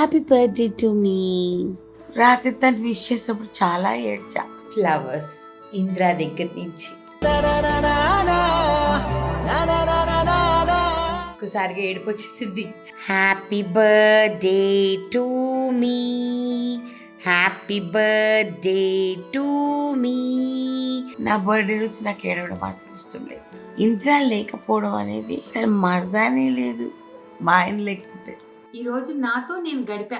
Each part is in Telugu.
హ్యాపీ బర్త్డే టు మీ. రాత్రి తను విష్ చేసినప్పుడు చాలా ఏడ్చా. ఫ్లవర్స్ ఇంద్రా దగ్గర నుంచి ఒక్కసారిగా ఏడుపు వచ్చేసింది. Happy birthday to me, happy birthday to me. నా బర్త్డే రోజు నాకు ఏడవడం అసలు ఇష్టం లేదు. ఇంద్రా లేకపోవడం అనేది అసలు మజానే లేదు మా ఆయన లేకపోతే. ఈరోజు నాతో నేను గడిపా.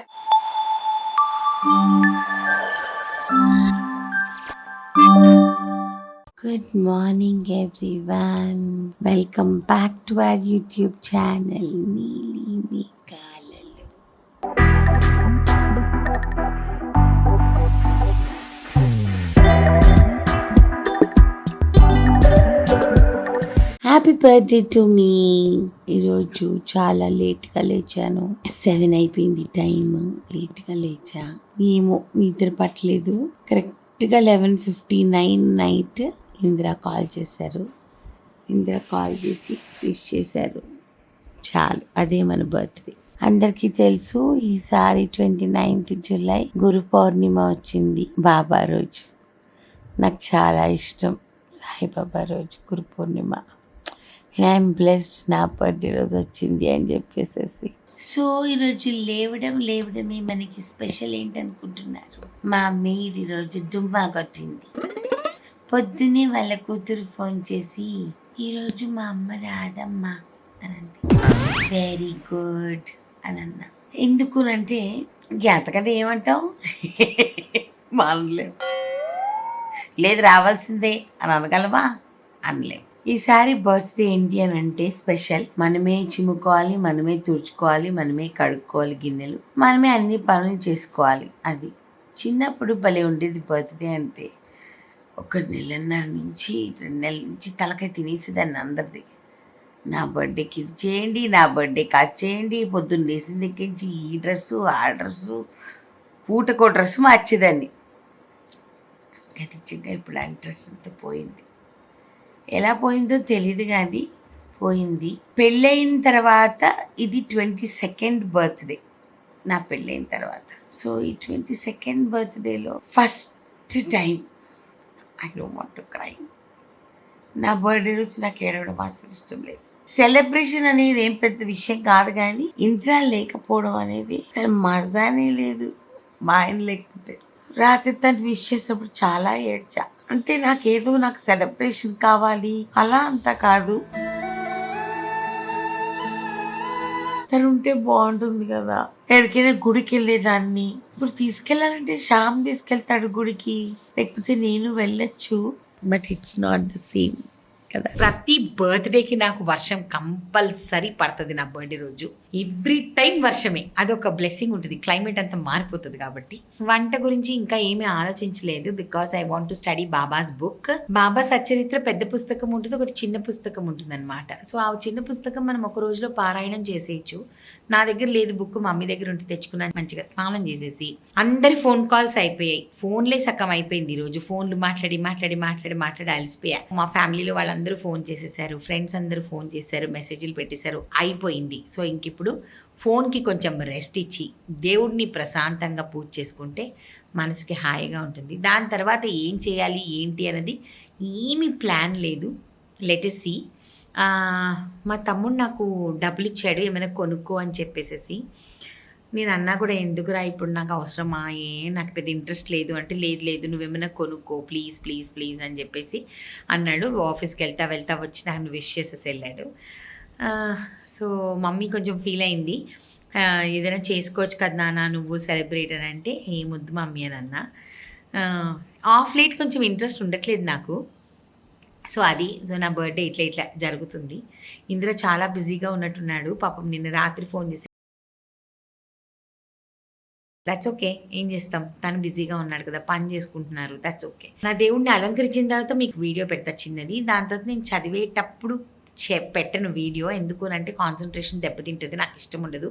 Good morning everyone, welcome back to our YouTube channel నీలి మీ కాలలు. Happy birthday to me. ఈరోజు చాలా లేట్గా లేచాను. 7 అయిపోయింది టైం. లేట్గా లేచా, ఏమో నిద్ర పట్టలేదు. కరెక్ట్గా 11:59 నైట్ ఇందిరా కాల్ చేశారు. ఇందిరా కాల్ చేసి విష్ చేశారు. చాలు, అదే మన బర్త్డే. అందరికీ తెలుసు ఈసారి 29th జూలై గురు పౌర్ణిమ వచ్చింది, బాబా రోజు. నాకు చాలా ఇష్టం సాయిబాబా రోజు, గురు పౌర్ణిమ. అండ్ ఐఎమ్ బ్లెస్డ్, నా బర్త్డే రోజు వచ్చింది అని చెప్పేసేసి. సో ఈరోజు లేవడమే మనకి స్పెషల్ ఏంటనుకుంటున్నారు? మా మెయిడ్ ఈరోజు డుమ్మా కొట్టింది. పొద్దున్నే వాళ్ళ కూతురు ఫోన్ చేసి ఈరోజు మా అమ్మ రాదమ్మా అని అంది. వెరీ గుడ్ అని అన్నా. ఎందుకు అంటే అంతకంటే ఏమంటావు, మానలేం. లేదు రావాల్సిందే అని అనగలమా? అనలేం. ఈసారి బర్త్డే ఏంటి అని అంటే స్పెషల్. మనమే చిమ్ముకోవాలి, మనమే తుడుచుకోవాలి, మనమే కడుక్కోవాలి గిన్నెలు, మనమే అన్ని పనులు చేసుకోవాలి. అది చిన్నప్పుడు భలే ఉండేది. బర్త్డే అంటే 1.5 నెలల నుంచి 2 నెలల నుంచి తలకాయ తినేసేదాన్ని అందరిది. నా బర్త్డేకి ఇది చేయండి, నా బర్త్డేకి అది చేయండి. పొద్దున్న లేచిన దగ్గర నుంచి ఈ డ్రెస్సు ఆ డ్రెస్సు, పూటకో డ్రెస్సు మార్చేదాన్ని. ఖచ్చితంగా ఇప్పుడు ఆ డ్రెస్ అంతా పోయింది. ఎలా పోయిందో తెలియదు కానీ పోయింది. పెళ్ళయిన తర్వాత ఇది 22nd బర్త్డే నా పెళ్ళైన తర్వాత. సో ఈ 22nd బర్త్డేలో first time I don't want to cry. నా బర్త్డే రోజు నాకు ఏడవడం అసలు ఇష్టం లేదు. సెలబ్రేషన్ అనేది ఏం పెద్ద విషయం కాదు, కానీ ఇంద్రా లేకపోవడం అనేది అసలు మజానే లేదు మా ఆయన లేకపోతే. రాత్రి తను విష్ చేసినప్పుడు చాలా ఏడ్చా. అంటే నాకు సెలబ్రేషన్ కావాలి అలా అంతా కాదు, తను ఉంటే బాగుంటుంది కదా. ఎక్కడికైనా గుడికి వెళ్ళేదాన్ని. ఇప్పుడు తీసుకెళ్ళాలంటే శ్యామ్ తీసుకెళ్తాడు గుడికి, లేకపోతే నేను వెళ్ళొచ్చు. But it's not the same కదా. ప్రతి బర్త్డేకి నాకు వర్షం కంపల్సరీ పడుతుంది. నా బర్త్డే రోజు ఎవ్రీ టైం వర్షమే. అదొక బ్లెస్సింగ్ ఉంటుంది. క్లైమేట్ అంతా మారిపోతుంది కాబట్టి. వంట గురించి ఇంకా ఏమీ ఆలోచించలేదు, because I want to study Baba's book. Baba Satcharitra పెద్ద పుస్తకం ఉంటుంది, ఒకటి చిన్న పుస్తకం ఉంటుంది అనమాట. సో ఆ చిన్న పుస్తకం మనం ఒక రోజులో పారాయణం చేసేయచ్చు. నా దగ్గర లేదు బుక్, మమ్మీ దగ్గర ఉంటే తెచ్చుకున్నాను. మంచిగా స్నానం చేసేసి అందరి ఫోన్ కాల్స్ అయిపోయాయి. ఫోన్లే సగం అయిపోయింది ఈరోజు. ఫోన్లు మాట్లాడి అలసిపోయా. మా ఫ్యామిలీలో వాళ్ళందరూ ఫోన్ చేసేసారు, ఫ్రెండ్స్ అందరూ ఫోన్ చేశారు, మెసేజ్లు పెట్టేశారు, అయిపోయింది. సో ఇంకిప్పుడు ఫోన్కి కొంచెం రెస్ట్ ఇచ్చి దేవుడిని ప్రశాంతంగా పూజ చేసుకుంటే మనసుకి హాయిగా ఉంటుంది. దాని తర్వాత ఏం చేయాలి ఏంటి అన్నది ఏమీ ప్లాన్ లేదు. Let us see. మా తమ్ముడు నాకు డబ్బులు ఇచ్చాడు ఏమైనా కొనుక్కో అని చెప్పేసి. నేను అన్నా కూడా ఎందుకురా ఇప్పుడు నాకు అవసరమా, నాకు పెద్ద ఇంట్రెస్ట్ లేదు అంటే, లేదు నువ్వేమైనా కొనుక్కో ప్లీజ్ అని చెప్పేసి అన్నాడు. ఆఫీస్కి వెళ్తా వచ్చి నన్ను విష్ చేసేసి వెళ్ళాడు. సో మమ్మీ కొంచెం ఫీల్ అయింది. ఏదైనా చేసుకోవచ్చు కదా నాన్న నువ్వు సెలబ్రేట్ అని అంటే, ఏమొద్దు మమ్మీ అని అన్నా. ఆఫ్ లేట్ కొంచెం ఇంట్రెస్ట్ ఉండట్లేదు నాకు. సో నా బర్త్డే ఇట్లా జరుగుతుంది. ఇందులో చాలా బిజీగా ఉన్నట్టున్నాడు పాపం. నిన్న రాత్రి ఫోన్ చేసి, దట్స్ ఓకే, ఏం చేస్తాం, తను బిజీగా ఉన్నాడు కదా, పని చేసుకుంటున్నారు, దట్స్ ఓకే. నా దేవుడిని అలంకరించిన తర్వాత మీకు వీడియో పెడతా చిన్నది. దాని తర్వాత నేను చదివేటప్పుడు పెట్టను వీడియో. ఎందుకునంటే కాన్సన్ట్రేషన్ దెబ్బతింటుంది, నాకు ఇష్టం ఉండదు.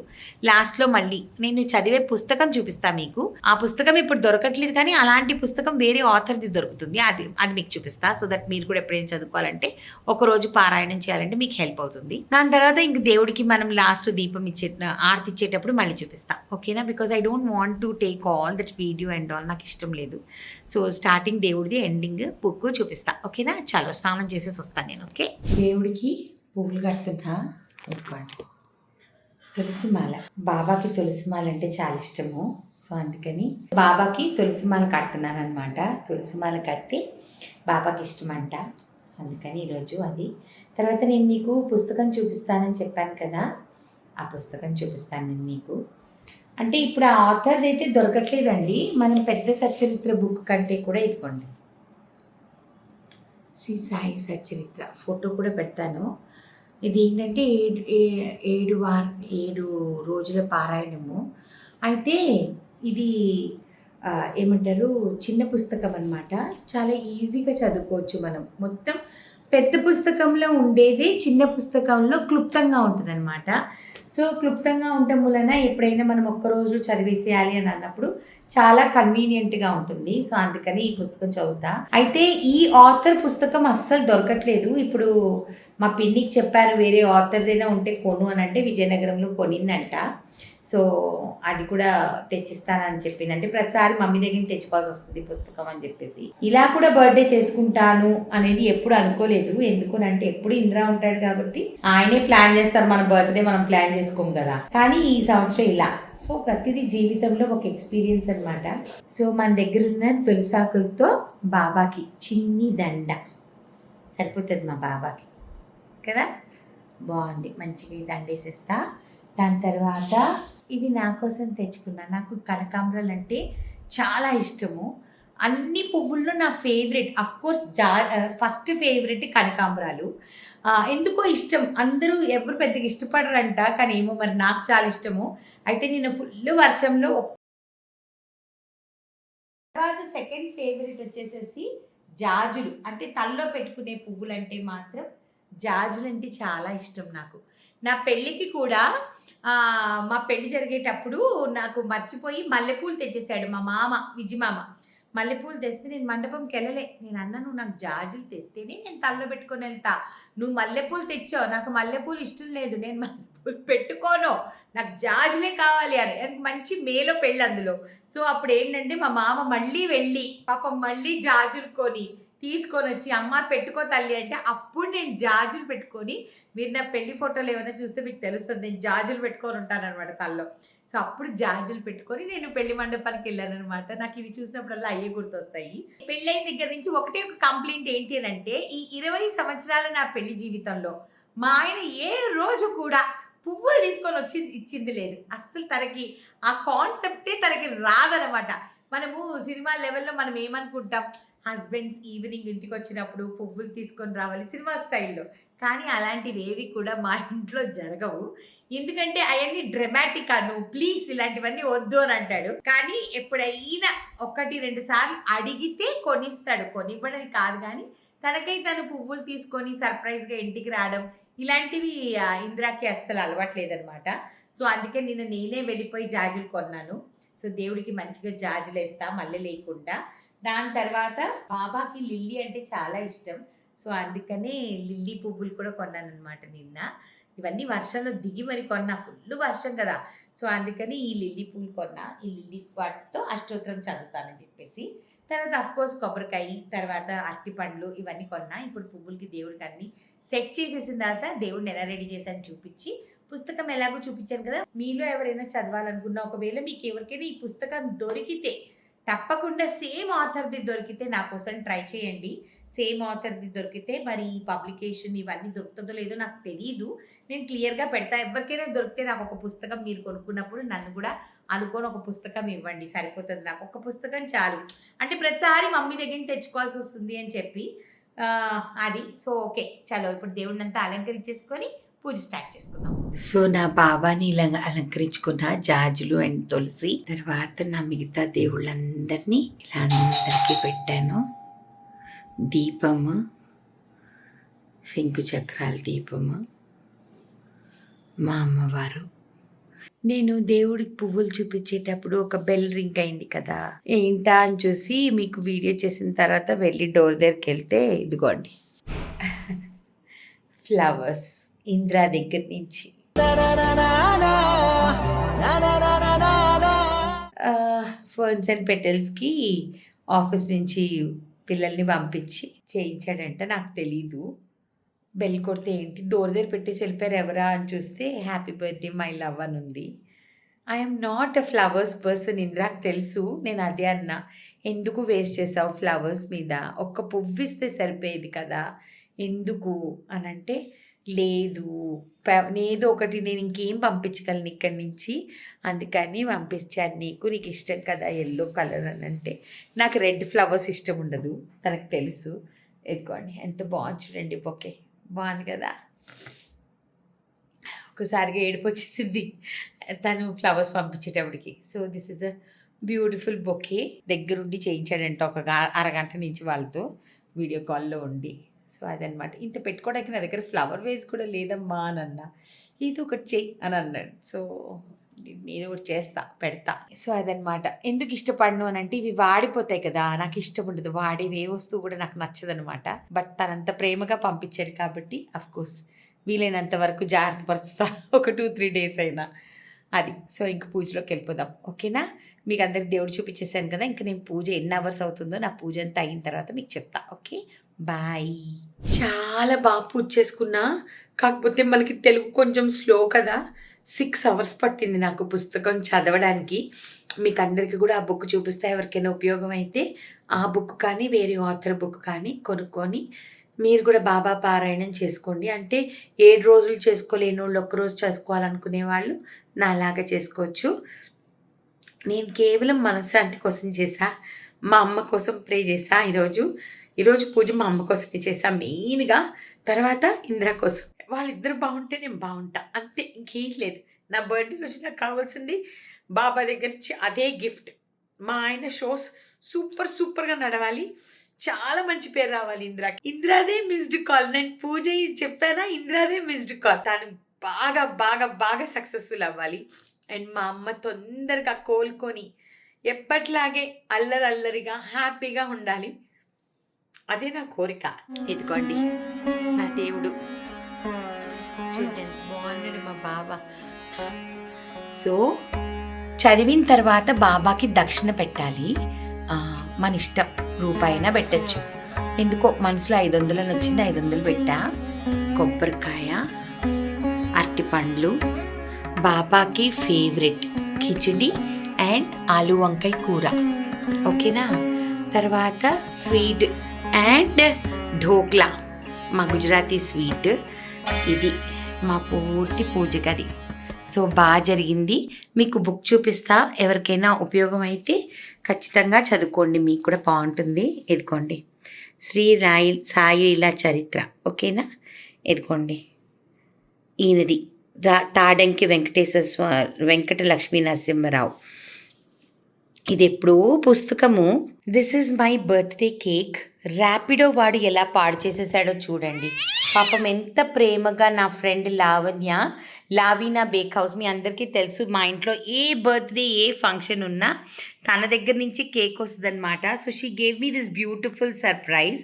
లాస్ట్లో మళ్ళీ నేను చదివే పుస్తకం చూపిస్తాను మీకు. ఆ పుస్తకం ఇప్పుడు దొరకట్లేదు, కానీ అలాంటి పుస్తకం వేరే ఆథర్ది దొరుకుతుంది, అది మీకు చూపిస్తా. సో దట్ మీరు కూడా ఎప్పుడైనా చదువుకోవాలంటే ఒకరోజు పారాయణం చేయాలంటే మీకు హెల్ప్ అవుతుంది. దాని తర్వాత ఇంక దేవుడికి మనం లాస్ట్ దీపం ఆరతి ఇచ్చేటప్పుడు మళ్ళీ చూపిస్తా, ఓకేనా? Because I don't want to take all that video and all, నాకు ఇష్టం లేదు. సో స్టార్టింగ్ దేవుడిది, ఎండింగ్ బుక్ చూపిస్తా, ఓకేనా? చలో స్నానం చేసేసి వస్తాను నేను. ఓకే, దేవుడికి పువ్వులు కడుతున్నా. ఇదిగోండి తులసిమాల. బాబాకి తులసిమాల అంటే చాలా ఇష్టము. సో అందుకని బాబాకి తులసిమాల కడుతున్నాను అనమాట. తులసిమాల కడితే బాబాకి ఇష్టం అంట. సో అందుకని ఈరోజు అది. తర్వాత నేను మీకు పుస్తకం చూపిస్తానని చెప్పాను కదా, ఆ పుస్తకం చూపిస్తాను నేను మీకు. అంటే ఇప్పుడు ఆ ఆథర్ది అయితే దొరకట్లేదండి. మనం పెద్ద సచ్చరిత్ర బుక్ కంటే కూడా ఇదిగోండి, శ్రీ సాయి సచ్చరిత్ర ఫోటో కూడా పెడతాను. ఇది ఏంటంటే 7 రోజుల పారాయణము. అయితే ఇది ఏమంటారు, చిన్న పుస్తకం అన్నమాట. చాలా ఈజీగా చదువుకోవచ్చు మనం. మొత్తం పెద్ద పుస్తకంలో ఉండేదే చిన్న పుస్తకంలో క్లుప్తంగా ఉంటుంది అనమాట. సో క్లుప్తంగా ఉండటం వలన ఎప్పుడైనా మనం ఒక్క రోజులో చదివేసేయాలి అని అన్నప్పుడు చాలా కన్వీనియంట్గా ఉంటుంది. సో అందుకని ఈ పుస్తకం చదువుతా. అయితే ఈ ఆథర్ పుస్తకం అస్సలు దొరకట్లేదు. ఇప్పుడు మా పిన్నికి చెప్పాను వేరే ఆథర్దైనా ఉంటే కొను అని, అంటే విజయనగరంలో కొనిందంట. సో అది కూడా తెచ్చిస్తానని చెప్పింది. అంటే ప్రతిసారి మమ్మీ దగ్గర నుంచి తెచ్చుకోవాల్సి వస్తుంది పుస్తకం అని చెప్పేసి. ఇలా కూడా బర్త్డే చేసుకుంటాను అనేది ఎప్పుడు అనుకోలేదు. ఎందుకునంటే ఎప్పుడు ఇంద్రా ఉంటాడు కాబట్టి ఆయనే ప్లాన్ చేస్తారు. మన బర్త్డే మనం ప్లాన్ చేసుకోము కదా, కానీ ఈ సంవత్సరం ఇలా. సో ప్రతిదీ జీవితంలో ఒక ఎక్స్పీరియన్స్ అనమాట. సో మన దగ్గర ఉన్న తులసాకులతో బాబాకి చిన్ని దండ సరిపోతుంది మా బాబాకి కదా. బాగుంది, మంచిగా దండేసేస్తా. దాని తర్వాత ఇవి నా కోసం తెచ్చుకున్నా. నాకు కనకాంబరాలు అంటే చాలా ఇష్టము. అన్ని పువ్వుల్లో నా ఫేవరెట్ అఫ్కోర్స్ ఫస్ట్ ఫేవరెట్ కనకాంబరాలు. ఎందుకో ఇష్టం. అందరూ ఎవరు పెద్దగా ఇష్టపడరంట, కానీ ఏమో మరి నాకు చాలా ఇష్టము. అయితే నేను ఫుల్ వర్షంలో. తర్వాత సెకండ్ ఫేవరెట్ వచ్చేసేసి జాజులు. అంటే తలలో పెట్టుకునే పువ్వులు అంటే మాత్రం జాజులు అంటే చాలా ఇష్టం నాకు. నా పెళ్ళికి కూడా మా పెళ్ళి జరిగేటప్పుడు నాకు మర్చిపోయి మల్లెపూలు తెచ్చేసాడు మా మామ, విజి మామ. మల్లెపూలు తెస్తే నేను మండపంకి వెళ్ళలే. నేను అన్నా, నువ్వు నాకు జాజులు తెస్తేనే నేను తలలో పెట్టుకొని వెళ్తా. నువ్వు మల్లెపూలు తెచ్చావు, నాకు మల్లెపూలు ఇష్టం లేదు, నేను మల్లెపూలు పెట్టుకోను, నాకు జాజులే కావాలి అని. మంచి మేలో పెళ్ళి అందులో. సో అప్పుడు ఏంటంటే మా మామ మళ్ళీ వెళ్ళి పాపం మళ్ళీ జాజులు కొని తీసుకొని వచ్చి, అమ్మ పెట్టుకో తల్లి అంటే, అప్పుడు నేను జాజులు పెట్టుకొని, మీరు నా పెళ్లి ఫోటోలు ఏమైనా చూస్తే మీకు తెలుస్తుంది, నేను జాజులు పెట్టుకొని ఉంటాను అనమాట తల్లో. సో అప్పుడు జాజులు పెట్టుకొని నేను పెళ్లి మండపానికి వెళ్ళాను అనమాట. నాకు ఇవి చూసినప్పుడల్లా అయ్యే గుర్తొస్తాయి. పెళ్ళైన దగ్గర నుంచి ఒకటే ఒక కంప్లైంట్ ఏంటి అని అంటే, ఈ 20 సంవత్సరాల నా పెళ్లి జీవితంలో మా ఆయన ఏ రోజు కూడా పువ్వులు తీసుకొని వచ్చి ఇచ్చింది లేదు. అస్సలు తనకి ఆ కాన్సెప్టే తనకి రాదనమాట. మనము సినిమా లెవెల్లో మనం ఏమనుకుంటాం, హస్బెండ్స్ ఈవినింగ్ ఇంటికి వచ్చినప్పుడు పువ్వులు తీసుకొని రావాలి సినిమా స్టైల్లో. కానీ అలాంటివి ఏవి కూడా మా ఇంట్లో జరగవు. ఎందుకంటే అవన్నీ డ్రమాటిక్, నువ్వు ప్లీజ్ ఇలాంటివన్నీ వద్దు అని అంటాడు. కానీ ఎప్పుడైనా 1-2 సార్లు అడిగితే కొనిస్తాడు. కొనివ్వడం కాదు, కానీ తనకై తను పువ్వులు తీసుకొని సర్ప్రైజ్గా ఇంటికి రావడం ఇలాంటివి ఇంద్రాకి అస్సలు అలవాట్లేదనమాట. సో అందుకే నేనే వెళ్ళిపోయి జాజులు కొన్నాను. సో దేవుడికి మంచిగా జాజులు వేస్తా, మల్లె లేకుండా. దాని తర్వాత బాబాకి లిల్లీ అంటే చాలా ఇష్టం. సో అందుకనే లిల్లీ పువ్వులు కూడా కొన్నాను అనమాట నిన్న. ఇవన్నీ వర్షంలో దిగి మరి కొన్నా, ఫుల్ వర్షం కదా. సో అందుకని ఈ లిల్లీ పువ్వులు కొన్నా. ఈ లిల్లీ వాటితో అష్టోత్తరం చదువుతానని చెప్పేసి. తర్వాత అఫ్కోర్స్ కొబ్బరికాయ, తర్వాత అరటి పండ్లు ఇవన్నీ కొన్నా. ఇప్పుడు పువ్వులకి దేవుడికి అన్ని సెట్ చేసేసిన తర్వాత దేవుడిని ఎలా రెడీ చేశాను చూపించి, పుస్తకం ఎలాగో చూపించాను కదా. మీలో ఎవరైనా చదవాలనుకున్నా, ఒకవేళ మీకు ఎవరికైనా ఈ పుస్తకం దొరికితే తప్పకుండా సేమ్ ఆథర్ది దొరికితే నా కోసం ట్రై చేయండి. సేమ్ ఆథర్ది దొరికితే మరి ఈ పబ్లికేషన్ ఇవన్నీ దొరుకుతుందో లేదో నాకు తెలియదు, నేను క్లియర్గా పెడతా. ఎవరికైనా దొరికితే నాకు ఒక పుస్తకం మీరు కొనుక్కున్నప్పుడు నన్ను కూడా అనుకోని ఒక పుస్తకం ఇవ్వండి, సరిపోతుంది. నాకు ఒక పుస్తకం చాలు. అంటే ప్రతిసారి మమ్మీ దగ్గర తెచ్చుకోవాల్సి వస్తుంది అని చెప్పి అది. సో ఓకే, చలో ఇప్పుడు దేవుడిని అంతా అలంకరించేసుకొని పూజ స్టార్ట్ చేసుకుందాం. సో నా బాబాని ఇలా అలంకరించుకున్న జాజులు అండ్ తులసి, తర్వాత నా మిగతా దేవుళ్ళందరినీ ఇలా అందరికీ పెట్టాను. దీపము, శంకు చక్రాల దీపము, మా అమ్మవారు. నేను దేవుడికి పువ్వులు చూపించేటప్పుడు ఒక బెల్ రింగ్ అయింది కదా, ఏంటా అని చూసి మీకు వీడియో చేసిన తర్వాత వెళ్ళి డోర్ దగ్గరికి వెళ్తే ఇదిగోండి ఫ్లవర్స్ ఇంద్రా దగ్గర నుంచి. ఫర్న్స్ అండ్ పెటల్స్కి ఆఫీస్ నుంచి పిల్లల్ని పంపించి చేయించాడంట, నాకు తెలీదు. బెల్ కొడితే ఏంటి డోర్ దగ్గర పెట్టేసి వెళ్ళిపోయారు ఎవరా అని చూస్తే హ్యాపీ బర్త్డే మై లవ్ అని ఉంది. I'm not a flowers person, ఇంద్రాకి తెలుసు. నేను అదే అన్నా, ఎందుకు వేస్ట్ చేసావు ఫ్లవర్స్ మీద, ఒక్క పువ్వు ఇస్తే సరిపోయేది కదా ఎందుకు అని అంటే, లేదు ఏదో ఒకటి నేను ఇంకేం పంపించగలను ఇక్కడి నుంచి, అందుకని పంపించాను నీకు ఇష్టం కదా ఎల్లో కలర్ అని అంటే, నాకు రెడ్ ఫ్లవర్స్ ఇష్టం ఉండదు తనకు తెలుసు. ఎదుకోండి ఎంత బాగుంది చూడండి, బొకే బాగుంది కదా. ఒకసారిగా ఏడుపు వచ్చేసింది తను ఫ్లవర్స్ పంపించేటప్పటికి. So this is a beautiful bouquet. దగ్గరుండి చేయించాడంట ఒక అరగంట నుంచి వాళ్ళతో వీడియో కాల్లో ఉండి. సో అదనమాట. ఇంత పెట్టుకోవడానికి నా దగ్గర ఫ్లవర్ వేస్ కూడా లేదమ్మా అని అన్నా. ఏదో ఒకటి చెయ్యి అని అన్నాడు. సో ఏదో ఒకటి చేస్తా పెడతా. సో అదనమాట. ఎందుకు ఇష్టపడను అని అంటే, ఇవి వాడిపోతాయి కదా, నాకు ఇష్టం ఉండదు. వాడేవి ఏ వస్తువు కూడా నాకు నచ్చదనమాట. బట్ తనంత ప్రేమగా పంపించాడు కాబట్టి అఫ్కోర్స్ వీలైనంత వరకు జాగ్రత్త పరుస్తా, ఒక 2-3 డేస్ అయినా అది. సో ఇంక పూజలోకి వెళ్ళిపోదాం, ఓకేనా. మీకు అందరికి దేవుడు చూపించేసాను కదా, ఇంకా నేను పూజ ఎన్ని అవర్స్ అవుతుందో నా పూజ అంతా అయిన తర్వాత మీకు చెప్తా, ఓకే బాయ్. చాలా బాగా పూజ చేసుకున్నా, కాకపోతే మనకి తెలుగు కొంచెం స్లో కదా, 6 hours పట్టింది నాకు పుస్తకం చదవడానికి. మీకు అందరికీ కూడా ఆ బుక్ చూపిస్తే ఎవరికైనా ఉపయోగం అయితే ఆ బుక్ కానీ వేరే ఆథర్ బుక్ కానీ కొనుక్కొని మీరు కూడా బాబా పారాయణం చేసుకోండి. అంటే 7 రోజులు చేసుకోలేని వాళ్ళు 1 రోజు చేసుకోవాలనుకునే వాళ్ళు నాలాగా చేసుకోవచ్చు. నేను కేవలం మనశ్శాంతి కోసం చేశా, మా అమ్మ కోసం ప్రే చేశా. ఈరోజు పూజ మా అమ్మ కోసమే చేశా మెయిన్గా, తర్వాత ఇందిరా కోసం. వాళ్ళిద్దరు బాగుంటే నేను బాగుంటా, అంతే, ఇంకేం లేదు. నా బర్త్డే రోజు నాకు కావాల్సింది బాబా దగ్గర నుంచి అదే గిఫ్ట్. మా ఆయన షోస్ సూపర్గా నడవాలి, చాలా మంచి పేరు రావాలి ఇందిరాకి. ఇందిరాదే మిస్డ్ కాల్, నేను పూజ చెప్పానా, ఇందిరాదే మిస్డ్ కాల్. తను బాగా సక్సెస్ఫుల్ అవ్వాలి. అండ్ మా అమ్మ తొందరగా కోలుకొని ఎప్పట్లాగే అల్లరిగా హ్యాపీగా ఉండాలి, అదే నా కోరిక. ఇదిగోండి నా దేవుడు, చూడండి ఎంత బాగున్నాడు మా బాబా. సో చదివిన తర్వాత బాబాకి దక్షిణ పెట్టాలి. మన ఇష్టం, రూపాయినా పెట్టచ్చు. ఎందుకో మనసులో 500 అని వచ్చింది, 500 పెట్టా. కొబ్బరికాయ, అరటిపండ్లు, బాబాకి ఫేవరెట్ కిచిడి అండ్ ఆలు వంకాయ కూర, ఓకేనా. తర్వాత స్వీట్ అండ్ ఢోక్లా, మా గుజరాతీ స్వీట్. ఇది మా పూర్తి పూజ గది. సో బాగా జరిగింది. మీకు బుక్ చూపిస్తా, ఎవరికైనా ఉపయోగం అయితే ఖచ్చితంగా చదువుకోండి, మీకు కూడా బాగుంటుంది. ఎదుకోండి శ్రీ సాయి లీలా చరిత్ర, ఓకేనా. ఎదుకోండి ఈయనది తాడంకి వెంకట లక్ష్మీ నరసింహరావు. ఇది ఎప్పుడూ పుస్తకము. This is my birthday cake. Rapido వాడు ఎలా పాడు చేసేసాడో చూడండి. పాపం ఎంత ప్రేమగా నా ఫ్రెండ్ లావీనా బేక్ హౌస్, మీ అందరికీ తెలుసు, మా ఇంట్లో ఏ బర్త్డే ఏ ఫంక్షన్ ఉన్నా తన దగ్గర నుంచి కేక్ వస్తుంది అనమాట. So she gave me this beautiful surprise.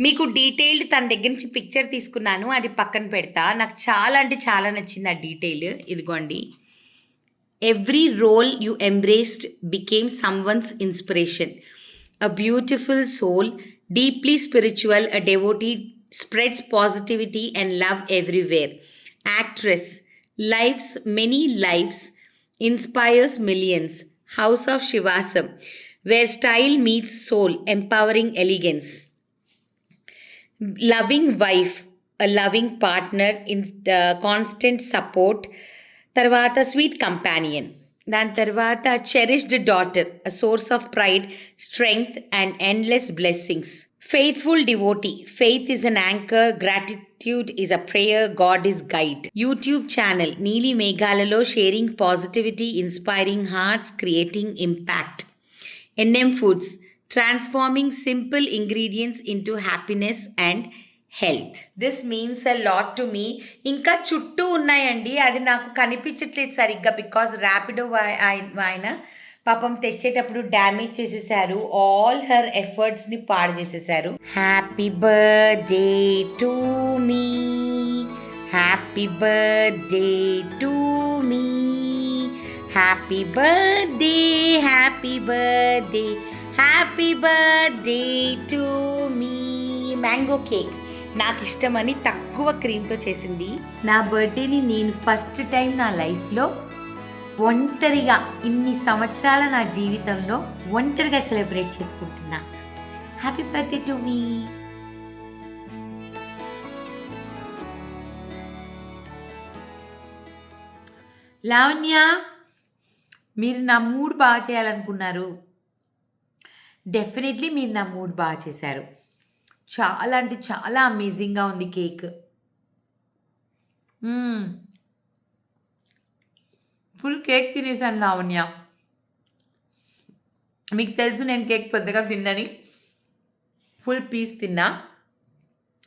మీకు డీటెయిల్డ్ తన దగ్గర నుంచి పిక్చర్ తీసుకున్నాను, అది పక్కన పెడతా. నాకు చాలా అంటే చాలా నచ్చింది ఆ డీటెయిల్. ఇదిగోండి, every role you embraced became someone's inspiration. A beautiful soul, deeply spiritual, a devotee, spreads positivity and love everywhere. Actress, lives many lives, inspires millions. House of Shivasam, where style meets soul, empowering elegance. Loving wife, a loving partner, constant support. తర్వాత స్వీట్ కంపానియన్, దాని తర్వాత cherished daughter, a source of pride, strength and endless blessings. Faithful devotee, faith is an anchor, gratitude is a prayer, God is guide. YouTube channel నీలి మేఘాలలో, sharing positivity, inspiring hearts, creating impact. NM foods, transforming simple ingredients into happiness and health. This means a lot to me. ఇంకా చుట్టూ ఉన్నాయండి, అది నాకు కనిపించట్లేదు సరిగ్గా బికాజ్ ర్యాపిడో ఆయన పాపం తెచ్చేటప్పుడు డ్యామేజ్ చేసేసారు. ఆల్ హర్ ఎఫర్ట్స్ని పాడు చేసేసారు. Happy birthday to me, happy birthday to me, happy birthday, happy birthday, happy birthday to me. Mango cake నాకు ఇష్టమని తక్కువ క్రీమ్తో చేసింది. నా బర్త్డేని నేను ఫస్ట్ టైం నా లైఫ్లో ఒంటరిగా ఇన్ని సంవత్సరాల నా జీవితంలో ఒంటరిగా సెలబ్రేట్ చేసుకుంటున్నా. హ్యాపీ బర్త్డే టు మీ. లావణ్య, మీరు నా మూడ్ బాగా చేయాలనుకున్నారు. డెఫినెట్లీ మీరు నా మూడ్ బాగా చేశారు. చాలా అంటే చాలా అమేజింగ్గా ఉంది కేక్. ఫుల్ కేక్ తినేసాను లావణ్య. మీకు తెలుసు నేను కేక్ పెద్దగా తిన్నని. ఫుల్ పీస్ తిన్నా.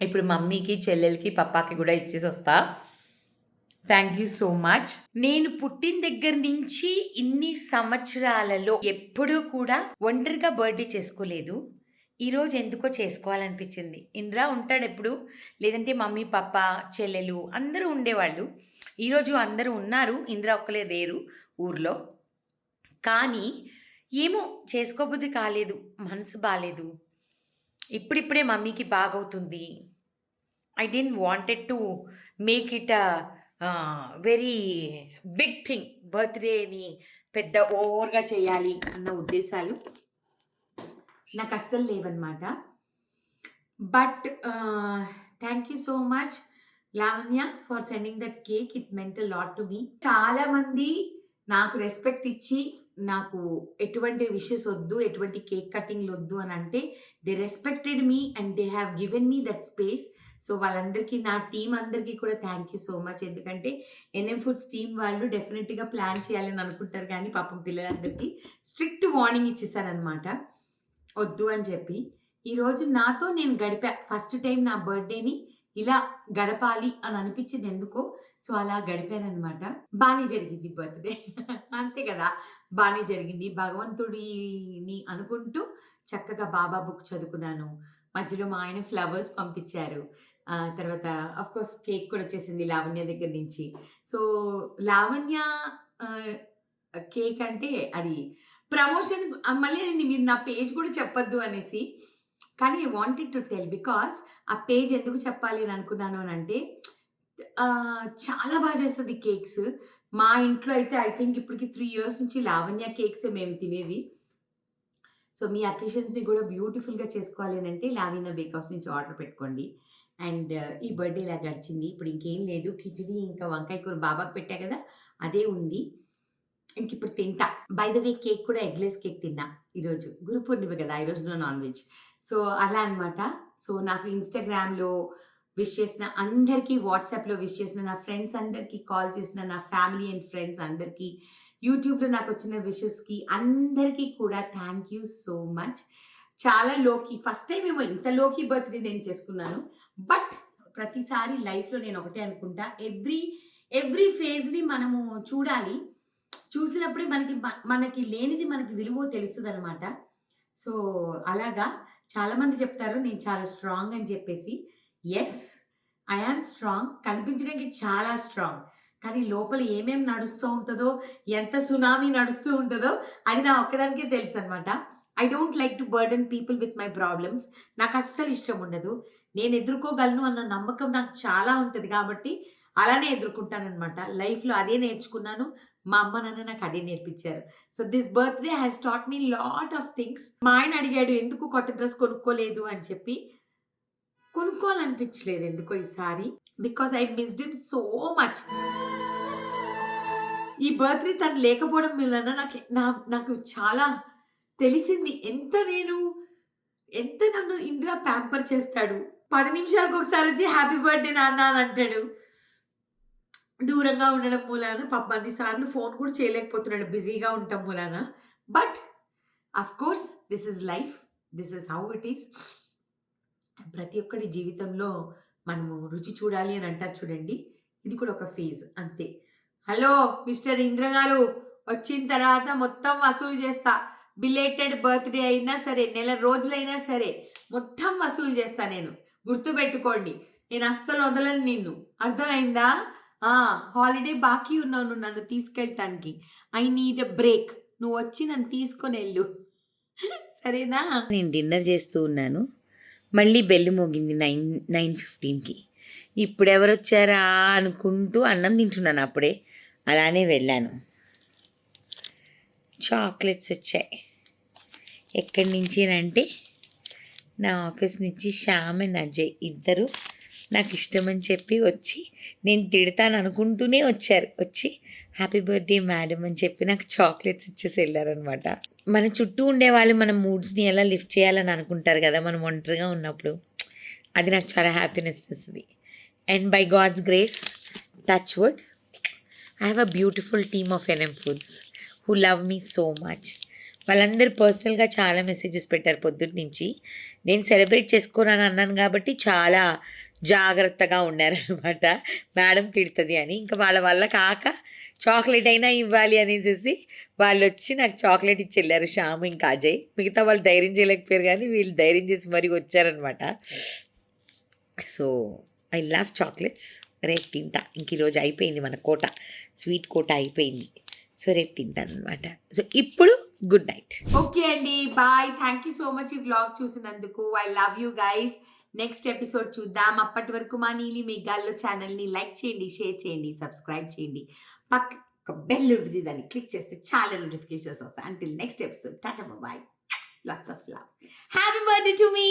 ఇప్పుడు మమ్మీకి, చెల్లెలకి, పప్పాకి కూడా ఇచ్చేసి వస్తా. Thank you so much. నేను పుట్టిన దగ్గర నుంచి ఇన్ని సంవత్సరాలలో ఎప్పుడూ కూడా ఒంటరిగా బర్త్డే చేసుకోలేదు. ఈరోజు ఎందుకో చేసుకోవాలనిపించింది. ఇంద్ర ఉంటాడు ఎప్పుడు, లేదంటే మమ్మీ, పప్ప, చెల్లెలు అందరూ ఉండేవాళ్ళు. ఈరోజు అందరూ ఉన్నారు, ఇంద్ర ఒక్కలే లేరు ఊర్లో. కానీ ఏమో చేసుకోబుద్ధి కాలేదు, మనసు బాగాలేదు. ఇప్పుడిప్పుడే మమ్మీకి బాగవుతుంది. I didn't wanted to make it a very big thing. బర్త్డేని పెద్ద ఓవర్గా చేయాలి అన్న ఉద్దేశాలు నాకు అస్సలు లేవన్నమాట. But thank you so much Lavanya for sending that cake. It meant a lot to me. చాలామంది నాకు రెస్పెక్ట్ ఇచ్చి నాకు ఎటువంటి విషెస్ వద్దు, ఎటువంటి కేక్ కటింగ్లు వద్దు అని అంటే they respected me and they have given me that space. So వాళ్ళందరికీ, నా టీం అందరికీ కూడా థ్యాంక్ యూ సో మచ్. ఎందుకంటే ఎన్ఎం ఫుడ్స్ టీం వాళ్ళు డెఫినెట్గా ప్లాన్ చేయాలని అనుకుంటారు, కానీ పాపం పిల్లలందరికీ స్ట్రిక్ట్ వార్నింగ్ ఇచ్చేసారనమాట వద్దు అని చెప్పి. ఈరోజు నాతో నేను గడిపా. ఫస్ట్ టైం నా బర్త్డేని ఇలా గడపాలి అని అనిపించింది ఎందుకో. సో అలా గడిపానమాట. బాగానే జరిగింది బర్త్డే. అంతే కదా, బాగానే జరిగింది. భగవంతుడిని అనుకుంటూ చక్కగా బాబా బుక్ చదువుకున్నాను. మధ్యలో మా ఆయన ఫ్లవర్స్ పంపించారు. తర్వాత కోర్స్ కేక్ కూడా వచ్చేసింది లావణ్య దగ్గర నుంచి. సో లావణ్య కేక్ అంటే అది ప్రమోషన్ మళ్ళీ అయింది. మీరు నా పేజ్ కూడా చెప్పొద్దు అనేసి, కానీ I wanted to tell because ఆ పేజ్ ఎందుకు చెప్పాలి అని అనుకున్నాను అని అంటే చాలా బాగా చేస్తుంది కేక్స్. మా ఇంట్లో అయితే ఐ థింక్ ఇప్పటికి 3 years నుంచి లావణ్య కేక్స్ మేము తినేది. సో మీ అకేషన్స్ని కూడా బ్యూటిఫుల్గా చేసుకోవాలి అని అంటే లావణ్య బేక్ హౌస్ నుంచి ఆర్డర్ పెట్టుకోండి. అండ్ ఈ బర్త్డే ఇలా గడిచింది. ఇప్పుడు ఇంకేం లేదు, కిచిడి ఇంకా వంకాయ కూర బాబాకి పెట్టా కదా, అదే ఉంది. ఇంక ఇప్పుడు తింటా. బై ద వే కేక్ కూడా ఎగ్లెస్ కేక్ తిన్నా ఈరోజు. గురు పూర్ణిమ కదా, ఈరోజు నాన్ వెజ్. సో అలా అనమాట. సో నాకు ఇన్స్టాగ్రామ్లో విష్ చేసిన అందరికీ, వాట్సాప్లో విష్ చేసిన నా ఫ్రెండ్స్ అందరికీ, కాల్ చేసిన నా ఫ్యామిలీ అండ్ ఫ్రెండ్స్ అందరికీ, యూట్యూబ్లో నాకు వచ్చిన విషెస్కి అందరికీ కూడా థ్యాంక్ యూ సో మచ్. చాలా లోకి, ఫస్ట్ టైం ఏమో ఇంత లోకి బర్త్డే నేను చేసుకున్నాను. బట్ ప్రతిసారి లైఫ్లో నేను ఒకటే అనుకుంటా, ఎవ్రీ ఫేజ్ని మనము చూడాలి. చూసినప్పుడే మనకి లేనిది మనకి విలువ తెలుస్తుంది అనమాట. సో అలాగా చాలామంది చెప్తారు నేను చాలా స్ట్రాంగ్ అని చెప్పేసి. Yes, I am strong. కనిపించడానికి చాలా స్ట్రాంగ్, కానీ లోపల ఏమేమి నడుస్తూ ఉంటుందో, ఎంత సునామీ నడుస్తూ ఉంటుందో అది నా ఒక్కదానికే తెలుసు అనమాట. I don't like to burden people with my problems. నాకు అస్సలు ఇష్టం ఉండదు. నేను ఎదుర్కోగలను అన్న నమ్మకం నాకు చాలా ఉంటుంది, కాబట్టి అలానే ఎదుర్కొంటానమాట. లైఫ్లో అదే నేర్చుకున్నాను. మా అమ్మ నాన్న నాకు అదే నేర్పించారు. So this birthday has taught me lot of things. మా ఆయన అడిగాడు ఎందుకు కొత్త డ్రెస్ కొనుక్కోలేదు అని చెప్పి. కొనుక్కోవాలనిపించలేదు ఎందుకో ఈసారి, because I missed him so much. ఈ బర్త్డే తను లేకపోవడం వలన నాకు చాలా తెలిసింది ఎంత నన్ను ఇంద్ర ప్యాంపర్ చేస్తాడు. 10 నిమిషాలకు ఒకసారి వచ్చి హ్యాపీ బర్త్డే నాన్న అని అంటాడు. దూరంగా ఉండడం మూలాన పాప అన్నిసార్లు ఫోన్ కూడా చేయలేకపోతున్నాడు, బిజీగా ఉంటాం మూలాన. But of course this is life, this is how it is. ప్రతి ఒక్కరి జీవితంలో మనము రుచి చూడాలి అని అంటారు చూడండి, ఇది కూడా ఒక ఫేజ్ అంతే. హలో మిస్టర్ ఇంద్ర గారు, వచ్చిన తర్వాత మొత్తం వసూలు చేస్తా. బిలేటెడ్ బర్త్డే అయినా సరే, నెల రోజులైనా సరే మొత్తం వసూలు చేస్తా నేను. గుర్తుపెట్టుకోండి, నేను అస్సలు వదలను నిన్ను, అర్థమైందా? హాలిడే బాకీ ఉన్నావు నువ్వు నన్ను తీసుకెళ్ళటానికి. I need a break. నువ్వు వచ్చి నన్ను తీసుకొని వెళ్ళు, సరేనా? నేను డిన్నర్ చేస్తూ ఉన్నాను, మళ్ళీ బెల్ మోగింది 9:15కి. ఇప్పుడు ఎవరు వచ్చారా అనుకుంటూ అన్నం తింటున్నాను, అప్పుడే అలానే వెళ్ళాను. చాక్లెట్స్ వచ్చాయి. ఎక్కడి నుంచి అంటే నా ఆఫీస్ నుంచి శ్యామ్ అండ్ అజయ్ ఇద్దరు నాకు ఇష్టమని చెప్పి వచ్చి, నేను తిడతాను అనుకుంటూనే వచ్చారు. వచ్చి హ్యాపీ బర్త్డే మేడం అని చెప్పి నాకు చాక్లెట్స్ ఇచ్చేసి వెళ్ళారనమాట. మన చుట్టూ ఉండేవాళ్ళు మన మూడ్స్ని ఎలా లిఫ్ట్ చేయాలని అనుకుంటారు కదా మనం ఒంటరిగా ఉన్నప్పుడు. అది నాకు చాలా హ్యాపీనెస్ ఇస్తుంది. And by God's grace, touch wood, I have a beautiful team of NM foods who love me so much. వాళ్ళందరూ పర్సనల్గా చాలా మెసేజెస్ పెట్టారు పొద్దున్న నుంచి. నేను సెలబ్రేట్ చేసుకోనని అన్నాను కాబట్టి చాలా జాగ్రత్తగా ఉన్నారనమాట, మేడం తిడుతుంది అని. ఇంకా వాళ్ళ వల్ల కాక చాక్లెట్ అయినా ఇవ్వాలి అనేసి వాళ్ళు వచ్చి నాకు చాక్లెట్ ఇచ్చి వెళ్ళారు, శ్యామ్ ఇంకా అజయ్. మిగతా వాళ్ళు ధైర్యం చేయలేకపోయారు కానీ వీళ్ళు ధైర్యం చేసి మరీ వచ్చారనమాట. So I love chocolates. రేపు తింటా. ఇంక ఈరోజు అయిపోయింది మన కోట, స్వీట్ కోట అయిపోయింది. సో రేపు తింటాను అనమాట. సో ఇప్పుడు గుడ్ నైట్. ఓకే అండి, bye. Thank you so much ఈ వ్లాగ్ చూసినందుకు. I love you guys. Next episode చూద్దాం. అప్పటి వరకు మా నీలి మేఘాల్లో ఛానల్ని లైక్ చేయండి, షేర్ చేయండి, సబ్స్క్రైబ్ చేయండి. పక్క బెల్ ఉంటుంది, దాన్ని క్లిక్ చేస్తే చాలా నోటిఫికేషన్స్ వస్తాయి. Until next episode, tata bye. Lots of love. Happy birthday to me.